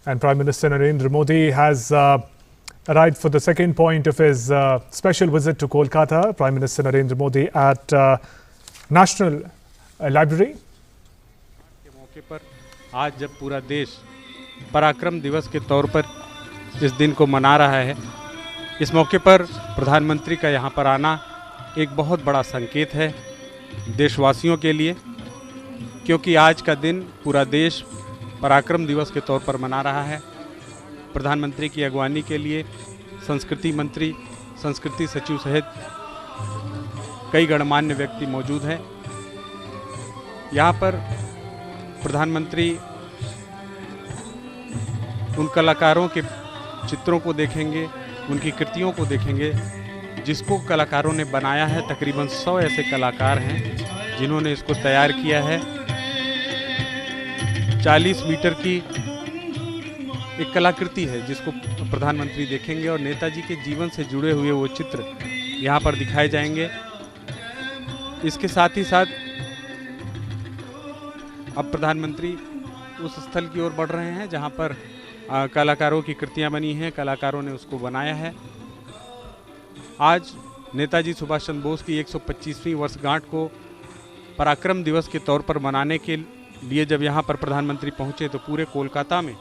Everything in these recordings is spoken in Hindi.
And Prime Minister Narendra Modi has arrived for the second point of his special visit to Kolkata. Prime Minister Narendra Modi at National Library. के मौके पर आज जब पूरा देश पराक्रम दिवस के तौर पर इस दिन को मना रहा है, इस मौके पर प्रधानमंत्री का यहाँ पर आना एक बहुत बड़ा संकेत है देशवासियों के लिए, क्योंकि आज का दिन पूरा देश पराक्रम दिवस के तौर पर मना रहा है। प्रधानमंत्री की अगवानी के लिए संस्कृति मंत्री, संस्कृति सचिव सहित कई गणमान्य व्यक्ति मौजूद हैं। यहाँ पर प्रधानमंत्री उन कलाकारों के चित्रों को देखेंगे, उनकी कृतियों को देखेंगे जिसको कलाकारों ने बनाया है। तकरीबन 100 ऐसे कलाकार हैं जिन्होंने इसको तैयार किया है। 40 मीटर की एक कलाकृति है जिसको प्रधानमंत्री देखेंगे और नेताजी के जीवन से जुड़े हुए वो चित्र यहाँ पर दिखाए जाएंगे। इसके साथ ही साथ अब प्रधानमंत्री उस स्थल की ओर बढ़ रहे हैं जहाँ पर कलाकारों की कृतियाँ बनी हैं, कलाकारों ने उसको बनाया है। आज नेताजी सुभाष चंद्र बोस की 125वीं वर्षगांठ को पराक्रम दिवस के तौर पर मनाने के लिए जब यहाँ पर प्रधानमंत्री पहुँचे तो पूरे कोलकाता में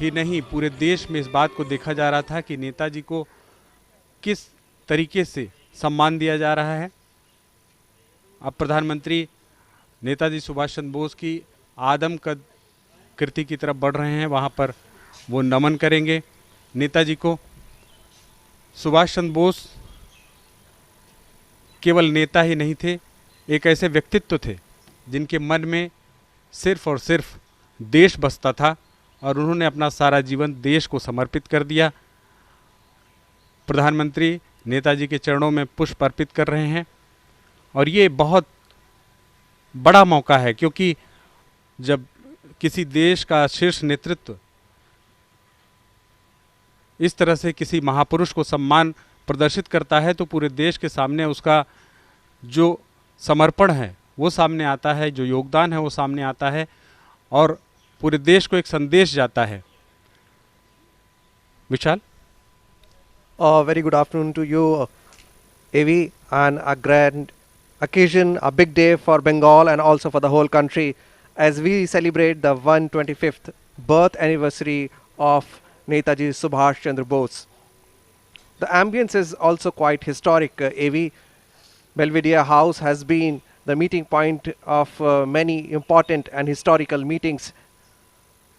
ही नहीं, पूरे देश में इस बात को देखा जा रहा था कि नेताजी को किस तरीके से सम्मान दिया जा रहा है। अब प्रधानमंत्री नेताजी सुभाष चंद्र बोस की आदमकद कृति की तरफ बढ़ रहे हैं, वहाँ पर वो नमन करेंगे नेताजी को। सुभाष चंद्र बोस केवल नेता ही नहीं थे, एक ऐसे व्यक्तित्व थे जिनके मन में सिर्फ और सिर्फ देश बसता था और उन्होंने अपना सारा जीवन देश को समर्पित कर दिया। प्रधानमंत्री नेताजी के चरणों में पुष्प अर्पित कर रहे हैं और ये बहुत बड़ा मौका है, क्योंकि जब किसी देश का शीर्ष नेतृत्व इस तरह से किसी महापुरुष को सम्मान प्रदर्शित करता है तो पूरे देश के सामने उसका जो समर्पण है वो सामने आता है, जो योगदान है वो सामने आता है और पूरे देश को एक संदेश जाता है। विशाल, very good afternoon to you, AV, and a grand occasion, a big day for Bengal and also for the whole country as we celebrate the 125th birth anniversary of Netaji Subhash Chandra Bose. The ambience is also quite historic. AV Belvedere House has been the meeting point of many important and historical meetings.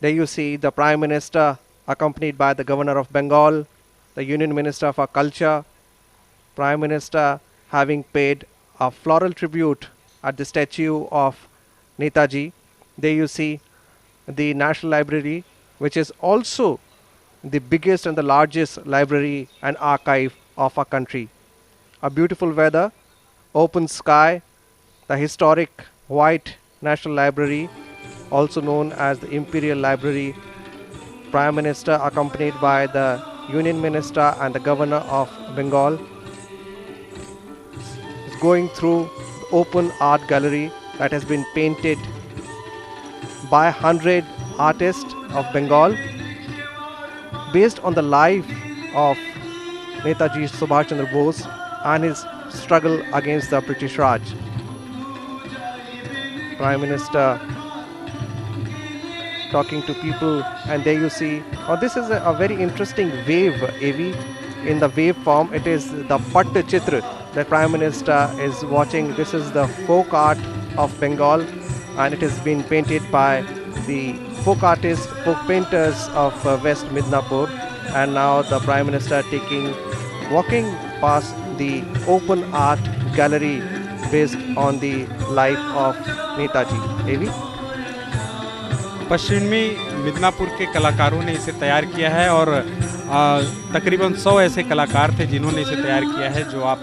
There you see the Prime Minister accompanied by the Governor of Bengal, the Union Minister for Culture, Prime Minister having paid a floral tribute at the statue of Netaji. There you see the National Library, which is also the biggest and the largest library and archive of our country. A beautiful weather, open sky, the historic white National Library, also known as the Imperial Library. Prime Minister accompanied by the Union Minister and the Governor of Bengal is going through the open art gallery that has been painted by 100 artists of Bengal based on the life of Netaji Subhash Chandra Bose and his struggle against the British Raj. Prime Minister talking to people, and there you see, this is a very interesting wave, AV. In the wave form, it is the Patt Chitra that Prime Minister is watching. This is the folk art of Bengal, and it has been painted by the folk artists, folk painters of West Midnapur. And now the Prime Minister walking past the open art gallery based on the life of Netaji. AV? पश्चिमी मिदनापुर के कलाकारों ने इसे तैयार किया है और तकरीबन 100 ऐसे कलाकार थे जिन्होंने इसे तैयार किया है। जो आप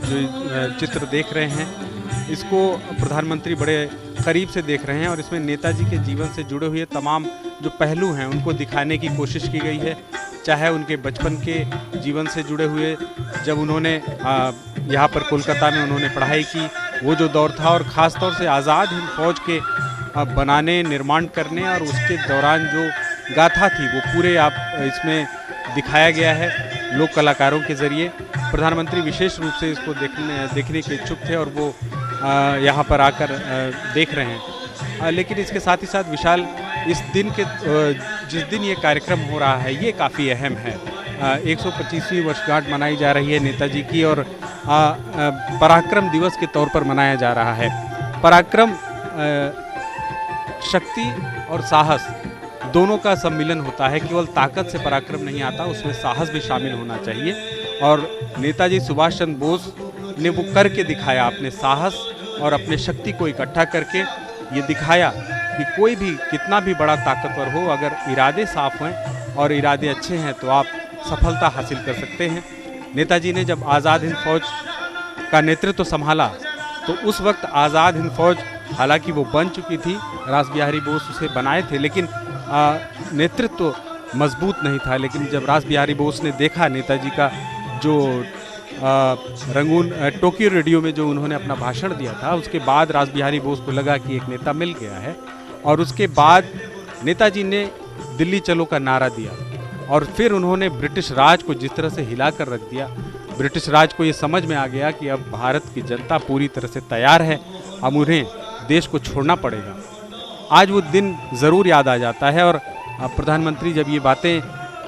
जो चित्र देख रहे हैं इसको प्रधानमंत्री बड़े करीब से देख रहे हैं और इसमें नेताजी के जीवन से जुड़े हुए तमाम जो पहलू हैं उनको दिखाने की कोशिश की गई है। चाहे उनके बचपन के जीवन से जुड़े हुए, जब उन्होंने यहाँ पर कोलकाता में उन्होंने पढ़ाई की, वो जो दौर था, और ख़ास तौर से आज़ाद हिंद फौज के बनाने, निर्माण करने और उसके दौरान जो गाथा थी वो पूरे आप इसमें दिखाया गया है लोक कलाकारों के ज़रिए। प्रधानमंत्री विशेष रूप से इसको देखने के इच्छुक थे और वो यहाँ पर आकर देख रहे हैं। लेकिन इसके साथ ही साथ विशाल, इस दिन के जिस दिन ये कार्यक्रम हो रहा है ये काफ़ी अहम है। 125वीं वर्षगांठ मनाई जा रही है नेताजी की और पराक्रम दिवस के तौर पर मनाया जा रहा है। पराक्रम शक्ति और साहस दोनों का सम्मिलन होता है। केवल ताकत से पराक्रम नहीं आता, उसमें साहस भी शामिल होना चाहिए। और नेताजी सुभाष चंद्र बोस ने वो करके दिखाया, अपने साहस और अपने शक्ति को इकट्ठा करके ये दिखाया कि कोई भी कितना भी बड़ा ताकतवर हो, अगर इरादे साफ हैं और इरादे अच्छे हैं तो आप सफलता हासिल कर सकते हैं। नेताजी ने जब आज़ाद हिंद फौज का नेतृत्व संभाला तो उस वक्त आज़ाद हिंद फौज, हालांकि वो बन चुकी थी, रास बिहारी बोस उसे बनाए थे, लेकिन नेतृत्व मजबूत नहीं था। लेकिन जब रास बिहारी बोस ने देखा नेताजी का जो रंगून टोक्यो रेडियो में जो उन्होंने अपना भाषण दिया था, उसके बाद रास बिहारी बोस को लगा कि एक नेता मिल गया है। और उसके बाद नेताजी ने दिल्ली चलो का नारा दिया और फिर उन्होंने ब्रिटिश राज को जिस तरह से हिला कर रख दिया, ब्रिटिश राज को ये समझ में आ गया कि अब भारत की जनता पूरी तरह से तैयार है, अब उन्हें देश को छोड़ना पड़ेगा। आज वो दिन ज़रूर याद आ जाता है और प्रधानमंत्री जब ये बातें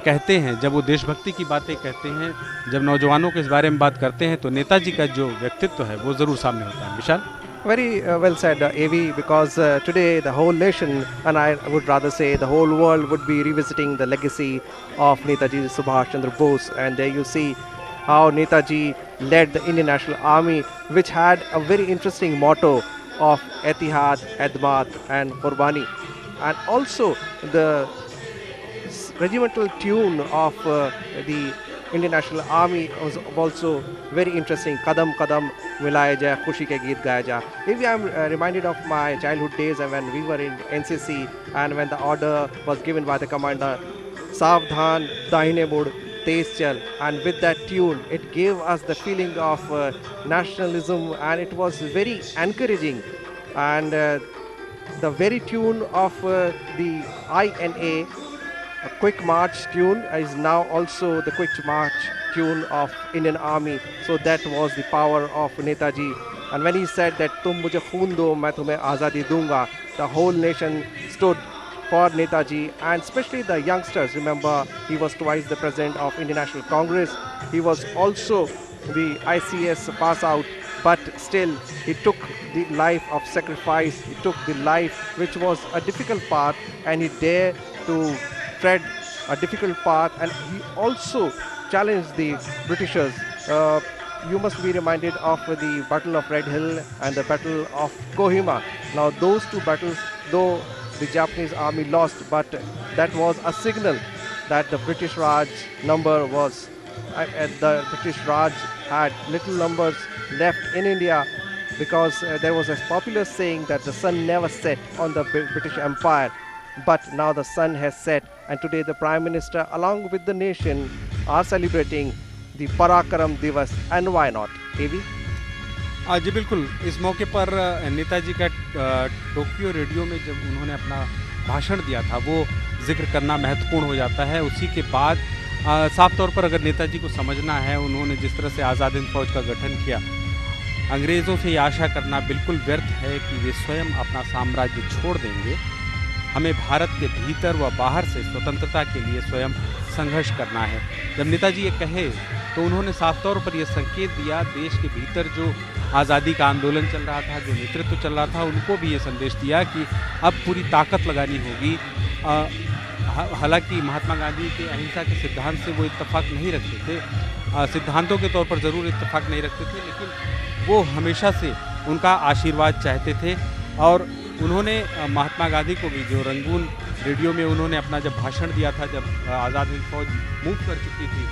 कहते हैं, जब वो देशभक्ति की बातें कहते हैं, जब नौजवानों के इस बारे में बात करते हैं, तो नेताजी का जो व्यक्तित्व है वो ज़रूर सामने होता है। विशाल, Very well said, AV, because today the whole nation, and I would rather say the whole world, would be revisiting the legacy of Netaji Subhash Chandra Bose. And there you see how Netaji led the Indian National Army, which had a very interesting motto of Etihad, Edmat and Qurbani. And also the regimental tune of the Indian National Army was also very interesting. Kadam Kadam Milaye Jai, Khushi ke Geet Gaye Jai. Maybe I'm reminded of my childhood days and when we were in NCC and when the order was given by the commander, Savdhan, Dahine Mud, Tez Chal, and with that tune, it gave us the feeling of nationalism and it was very encouraging. And the very tune of the INA, a quick march tune, is now also the quick march tune of Indian Army. So that was the power of Netaji. And when he said that "Tum mujhe khoon do, main tumhe azadi dunga," the whole nation stood for Netaji, and especially the youngsters. Remember, he was twice the president of Indian National Congress. He was also the ICS pass out, but still he took the life of sacrifice. He took the life which was a difficult path, and he dared to tread a difficult path, and he also challenged the Britishers. You must be reminded of the Battle of Red Hill and the Battle of Kohima. Now those two battles, though the Japanese army lost, but that was a signal that the British Raj number was, the British Raj had little numbers left in India, because there was a popular saying that the sun never set on the British Empire. But now the sun has set, and today the Prime Minister along with the nation are celebrating the Parakram Divas, and why not? AV? जी बिल्कुल, इस मौके पर नेताजी का टोक्यो रेडियो में जब उन्होंने अपना भाषण दिया था वो जिक्र करना महत्वपूर्ण हो जाता है। उसी के बाद साफ तौर पर अगर नेताजी को समझना है, उन्होंने जिस तरह से आज़ाद हिंद फौज का गठन किया, अंग्रेज़ों से ये आशा करना बिल्कुल व्यर्थ है कि वे स्वयं अपना साम्राज्य छोड़ देंगे। हमें भारत के भीतर व बाहर से स्वतंत्रता के लिए स्वयं संघर्ष करना है। जब नेताजी ये कहे तो उन्होंने साफ तौर पर यह संकेत दिया, देश के भीतर जो आज़ादी का आंदोलन चल रहा था, जो नेतृत्व चल रहा था, उनको भी ये संदेश दिया कि अब पूरी ताकत लगानी होगी। हालांकि महात्मा गांधी के अहिंसा के सिद्धांत से वो इत्तेफाक नहीं रखते थे, सिद्धांतों के तौर पर ज़रूर इत्तेफाक नहीं रखते थे, लेकिन वो हमेशा से उनका आशीर्वाद चाहते थे। और उन्होंने महात्मा गांधी को भी, जो रंगून रेडियो में उन्होंने अपना जब भाषण दिया था, जब आज़ाद हिंद फौज मूव कर चुकी थी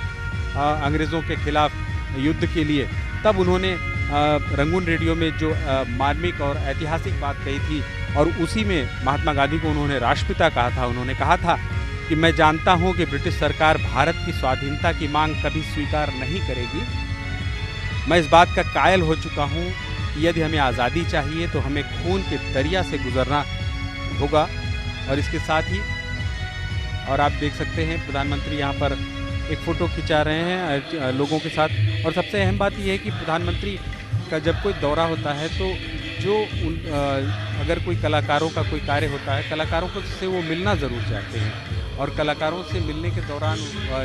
अंग्रेज़ों के खिलाफ युद्ध के लिए, तब उन्होंने रंगून रेडियो में जो मार्मिक और ऐतिहासिक बात कही थी, और उसी में महात्मा गांधी को उन्होंने राष्ट्रपिता कहा था। उन्होंने कहा था कि मैं जानता हूं कि ब्रिटिश सरकार भारत की स्वाधीनता की मांग कभी स्वीकार नहीं करेगी। मैं इस बात का कायल हो चुका हूं कि यदि हमें आज़ादी चाहिए तो हमें खून के दरिया से गुजरना होगा। और इसके साथ ही और आप देख सकते हैं प्रधानमंत्री यहाँ पर एक फ़ोटो खिंचा रहे हैं लोगों के साथ। और सबसे अहम बात यह है कि प्रधानमंत्री का जब कोई दौरा होता है तो अगर कोई कलाकारों का कोई कार्य होता है, कलाकारों को से वो मिलना ज़रूर चाहते हैं और कलाकारों से मिलने के दौरान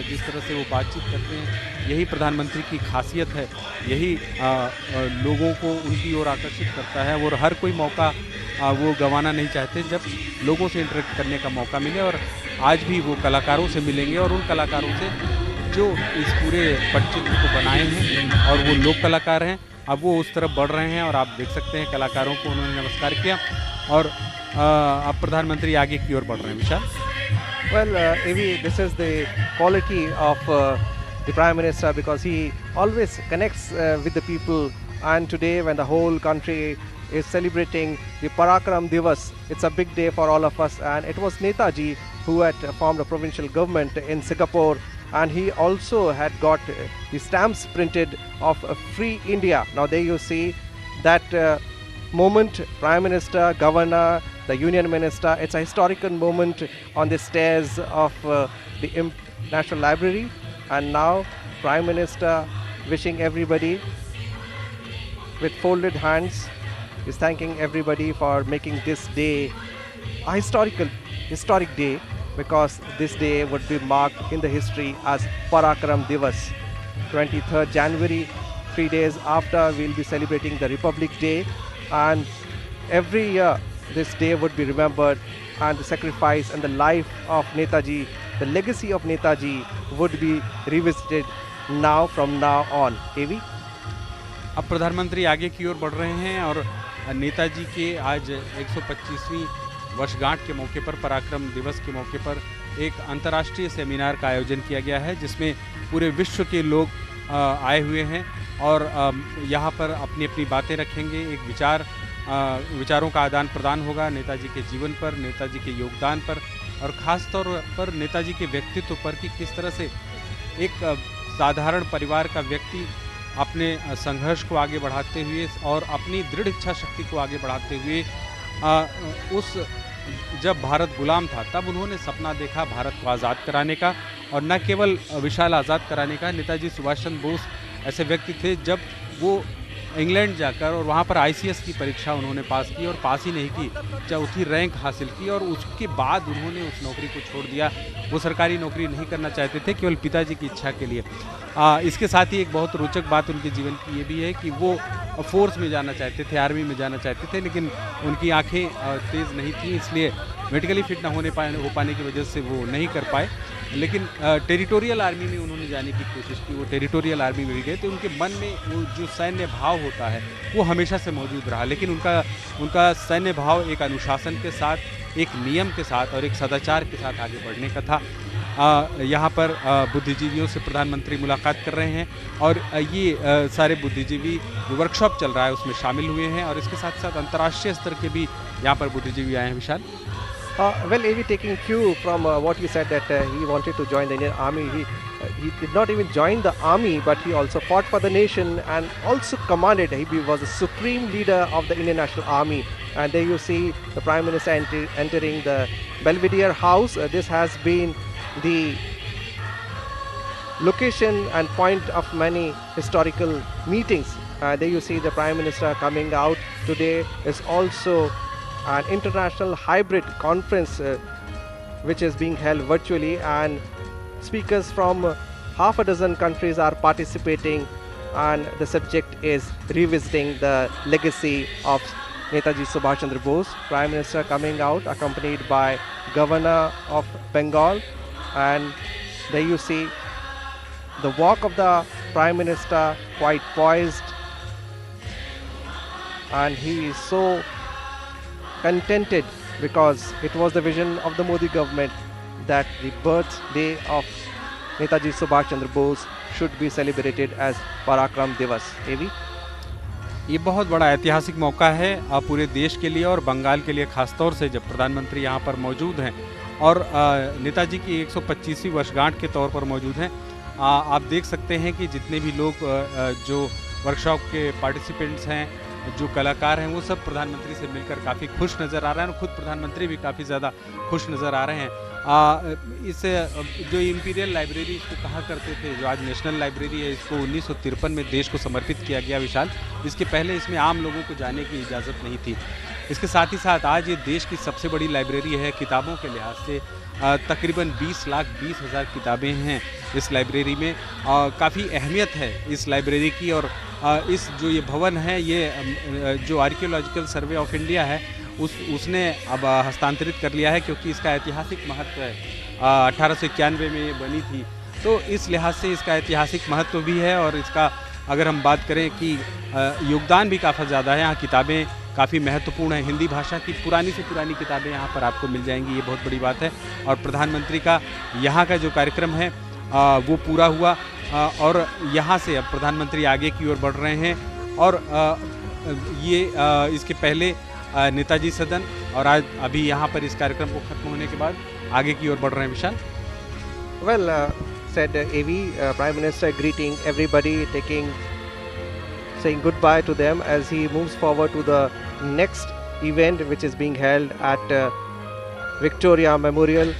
जिस तरह से वो बातचीत करते हैं, यही प्रधानमंत्री की खासियत है, यही लोगों को उनकी ओर आकर्षित करता है। और हर कोई मौका वो गंवाना नहीं चाहते जब लोगों से इंटरेक्ट करने का मौका मिले। और आज भी वो कलाकारों से मिलेंगे और उन कलाकारों से जो इस पूरे पटचित्र को बनाए हैं और वो लोक कलाकार हैं, अब वो उस तरफ बढ़ रहे हैं। और आप देख सकते हैं कलाकारों को उन्होंने नमस्कार किया और अब प्रधानमंत्री आगे की ओर बढ़ रहे हैं। विशाल। Well, Avi, this is the quality of the Prime Minister, because he always connects with the people. And today, when the whole country is celebrating the Parakram Divas, it's a big day for all of us. And it was Netaji who had formed a provincial government in Singapore, and he also had got the stamps printed of Free India. Now there you see that moment, Prime Minister, Governor, the Union Minister. It's a historical moment on the stairs of the National Library, and now Prime Minister wishing everybody with folded hands is thanking everybody for making this day a historic day, because this day would be marked in the history as Parakram Divas. 23rd January, 3 days after, we'll be celebrating the Republic Day, and every year this day would be remembered, and the sacrifice and the life of Netaji, the legacy of Netaji would be revisited now from now on. AV? अब प्रधानमंत्री आगे की ओर बढ़ रहे हैं और नेताजी के आज 125वीं वर्षगांठ के मौके पर, पराक्रम दिवस के मौके पर एक अंतर्राष्ट्रीय सेमिनार का आयोजन किया गया है, जिसमें पूरे विश्व के लोग आए हुए हैं और यहाँ पर अपनी अपनी बातें रखेंगे। एक विचारों का आदान प्रदान होगा नेताजी के जीवन पर, नेताजी के योगदान पर और ख़ास तौर पर नेताजी के व्यक्तित्व पर कि किस तरह से एक साधारण परिवार का व्यक्ति अपने संघर्ष को आगे बढ़ाते हुए और अपनी दृढ़ इच्छा शक्ति को आगे बढ़ाते हुए जब भारत गुलाम था तब उन्होंने सपना देखा भारत को आज़ाद कराने का, और न केवल विशाल आज़ाद कराने का। नेताजी सुभाष चंद्र बोस ऐसे व्यक्ति थे जब वो इंग्लैंड जाकर और वहाँ पर ICS की परीक्षा उन्होंने पास की और पास ही नहीं की, चौथी रैंक हासिल की और उसके बाद उन्होंने उस नौकरी को छोड़ दिया। वो सरकारी नौकरी नहीं करना चाहते थे, केवल पिताजी की इच्छा के लिए। इसके साथ ही एक बहुत रोचक बात उनके जीवन की ये भी है कि वो फोर्स में जाना चाहते थे, आर्मी में जाना चाहते थे, लेकिन उनकी आंखें तेज़ नहीं थी, इसलिए मेडिकली फिट ना हो पाने की वजह से वो नहीं कर पाए। लेकिन टेरिटोरियल आर्मी में उन्होंने जाने की कोशिश की, वो टेरिटोरियल आर्मी में भी गए, तो उनके मन में वो जो सैन्य भाव होता है वो हमेशा से मौजूद रहा, लेकिन उनका सैन्य भाव एक अनुशासन के साथ, एक नियम के साथ और एक सदाचार के साथ आगे बढ़ने का था। यहाँ पर बुद्धिजीवियों से प्रधानमंत्री मुलाकात कर रहे हैं और ये सारे बुद्धिजीवी जो वर्कशॉप चल रहा है उसमें शामिल हुए हैं और इसके साथ साथ अंतर्राष्ट्रीय स्तर के भी यहाँ पर बुद्धिजीवी आए हैं। विशाल। Well, AV, taking cue from what you said that he wanted to join the Indian Army, he did not even join the army, but he also fought for the nation and also commanded. He was the supreme leader of the Indian National Army. And there you see the Prime Minister entering the Belvedere House. This has been the location and point of many historical meetings. There you see the Prime Minister coming out. Today is also an international hybrid conference which is being held virtually, and speakers from half a dozen countries are participating, and the subject is revisiting the legacy of Netaji Subhash Chandra Bose. Prime Minister coming out accompanied by Governor of Bengal, and there you see the walk of the Prime Minister, quite poised, and he is so contented because it was the vision of the Modi government that the birthday of Netaji Subhash Chandra Bose should be celebrated as Parakram Divas. AV? ये बहुत बड़ा ऐतिहासिक मौका है पूरे देश के लिए और बंगाल के लिए खास तौर से, जब प्रधानमंत्री यहाँ पर मौजूद हैं और नेताजी की 125वीं वर्षगांठ के तौर पर मौजूद हैं। आप देख सकते हैं कि जितने भी लोग जो वर्कशॉप के पार्टिसिपेंट्स हैं, जो कलाकार हैं, वो सब प्रधानमंत्री से मिलकर काफ़ी खुश नज़र आ रहे हैं और खुद प्रधानमंत्री भी काफ़ी ज़्यादा खुश नज़र आ रहे हैं। इस जो इम्पीरियल लाइब्रेरी इसको कहा करते थे, जो आज नेशनल लाइब्रेरी है, इसको 1953 में देश को समर्पित किया गया विशाल। इसके पहले इसमें आम लोगों को जाने की इजाज़त नहीं थी। इसके साथ ही साथ आज ये देश की सबसे बड़ी लाइब्रेरी है किताबों के लिहाज से। तकरीबन 20,20,000 किताबें हैं इस लाइब्रेरी में। काफ़ी अहमियत है इस लाइब्रेरी की। और इस जो ये भवन है, ये जो आर्कियोलॉजिकल सर्वे ऑफ इंडिया है उसने अब हस्तांतरित कर लिया है, क्योंकि इसका ऐतिहासिक महत्व है। 1891 में ये बनी थी, तो इस लिहाज से इसका ऐतिहासिक महत्व भी है। और इसका अगर हम बात करें कि योगदान भी काफ़ी ज़्यादा है। यहाँ किताबें काफ़ी महत्वपूर्ण है। हिंदी भाषा की पुरानी से पुरानी किताबें यहाँ पर आपको मिल जाएंगी, ये बहुत बड़ी बात है। और प्रधानमंत्री का यहाँ का जो कार्यक्रम है वो पूरा हुआ, और यहाँ से अब प्रधानमंत्री आगे की ओर बढ़ रहे हैं। और ये इसके पहले नेताजी सदन, और आज अभी यहाँ पर इस कार्यक्रम को खत्म होने के बाद आगे की ओर बढ़ रहे हैं विशाल। Well, said AV, Prime Minister greeting everybody, saying goodbye to them as he moves forward to the next event, which is being held at Victoria Memorial.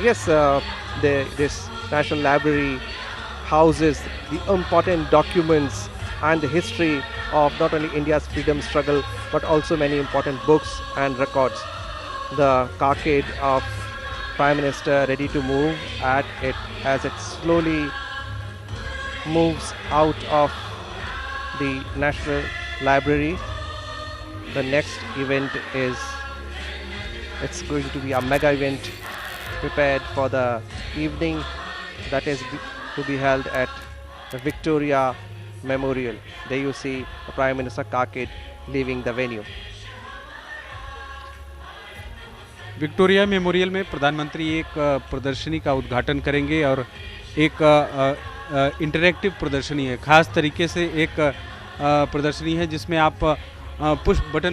Yes, this National Library houses the important documents and the history of not only India's freedom struggle but also many important books and records. The carcade of Prime Minister ready to move at it as it slowly moves out of the National Library. The next event it's going to be a mega event prepared for the evening that is to be held at the Victoria Memorial. There you see the Prime Minister carcade leaving the venue. Victoria memorial में प्रधानमंत्री एक प्रदर्शनी का उद्घाटन करेंगे, और एक इंटरैक्टिव प्रदर्शनी है, खास तरीके से एक प्रदर्शनी है जिसमें आप पुश बटन